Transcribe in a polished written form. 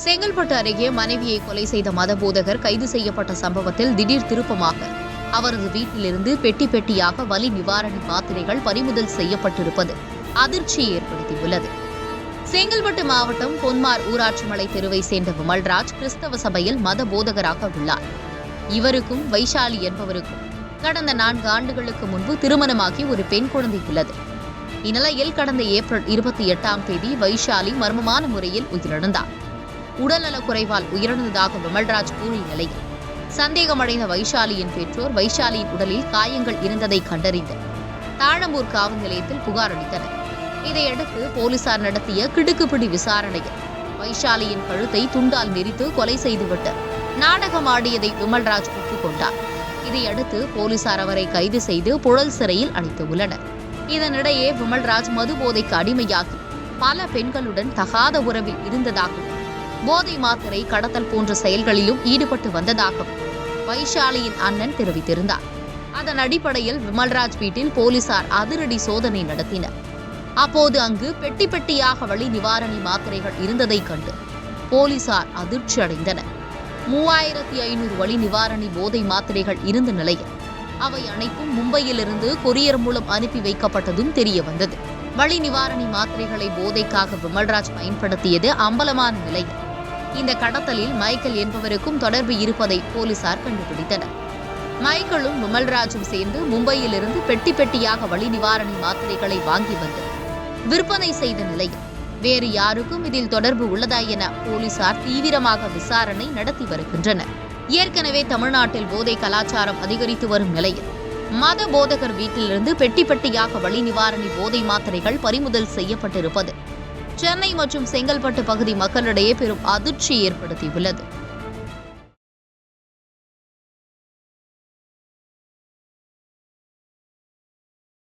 செங்கல்பட்டு அருகே மனைவியை கொலை செய்த மதபோதகர் கைது செய்யப்பட்ட சம்பவத்தில் திடீர் திருப்பமாக அவரது வீட்டிலிருந்து பெட்டி பெட்டியாக வலி நிவாரணி மாத்திரைகள் பறிமுதல் செய்யப்பட்டிருப்பது அதிர்ச்சியை ஏற்படுத்தியுள்ளது. செங்கல்பட்டு மாவட்டம் பொன்மார் ஊராட்சி மலை தெருவை சேர்ந்த விமல்ராஜ் கிறிஸ்தவ சபையில் மத போதகராக உள்ளார். இவருக்கும் வைஷாலி என்பவருக்கும் கடந்த 4 ஆண்டுகளுக்கு முன்பு திருமணமாகி ஒரு பெண் குழந்தை உள்ளது. இந்நிலையில் கடந்த ஏப்ரல் 28ஆம் தேதி வைஷாலி மர்மமான முறையில் உயிரிழந்தார். உடல்நலக் குறைவால் உயிரிழந்ததாக விமல்ராஜ் கூறிய நிலையில் சந்தேகமடைந்த வைஷாலியின் பெற்றோர் வைஷாலியின் உடலில் காயங்கள் இருந்ததை கண்டறிந்து தாழம்பூர் காவல் நிலையத்தில் புகார் அளித்தனர். இதையடுத்து போலீசார் நடத்திய கிடுக்குப்பிடி விசாரணையில் வைஷாலியின் கழுத்தை துண்டால் நெரித்து கொலை செய்துவிட்டு நாடகமாடியதை விமல்ராஜ் ஒப்புக்கொண்டார். இதையடுத்து போலீசார் அவரை கைது செய்து புழல் சிறையில் அடைத்துள்ளனர். இதனிடையே விமல்ராஜ் மது போதைக்கு அடிமையாகி பல பெண்களுடன் தகாத உறவில் இருந்ததாகவும் போதை மாத்திரை கடத்தல் போன்ற செயல்களிலும் ஈடுபட்டு வந்ததாகவும் வைஷாலியின் அண்ணன் தெரிவித்திருந்தார். அதன் அடிப்படையில் விமல்ராஜ் வீட்டில் போலீசார் அதிரடி சோதனை நடத்தினர். அப்போது அங்கு பெட்டி பெட்டியாக வலி நிவாரணி மாத்திரைகள் இருந்ததை கண்டு போலீசார் அதிர்ச்சி அடைந்தனர். 3500 வலி நிவாரணி போதை மாத்திரைகள் இருந்த நிலையில் அவை அனைத்தும் மும்பையிலிருந்து கொரியர் மூலம் அனுப்பி வைக்கப்பட்டதும் தெரிய வந்தது. வலி நிவாரணி மாத்திரைகளை போதைக்காக விமல்ராஜ் பயன்படுத்தியது அம்பலமான நிலையில் இந்த கடத்தலில் மைக்கேல் என்பவருக்கும் தொடர்பு இருப்பதை போலீசார் கண்டுபிடித்தனர். மைக்கேலும் விமல்ராஜும் சேர்ந்து மும்பையிலிருந்து பெட்டி பெட்டியாக வலி நிவாரணி மாத்திரைகளை வாங்கி வந்து விற்பனை செய்த நிலையில் வேறு யாருக்கும் இதில் தொடர்பு உள்ளதா என போலீசார் தீவிரமாக விசாரணை நடத்தி வருகின்றனர். ஏற்கனவே தமிழ்நாட்டில் போதை கலாச்சாரம் அதிகரித்து வரும் நிலையில் மத போதகர் வீட்டிலிருந்து பெட்டி பெட்டியாக வலி நிவாரணி போதை மாத்திரைகள் பறிமுதல் செய்யப்பட்டிருப்பது சென்னை மற்றும் செங்கல்பட்டு பகுதி மக்களிடையே பெரும் அதிர்ச்சியை ஏற்படுத்தியுள்ளது.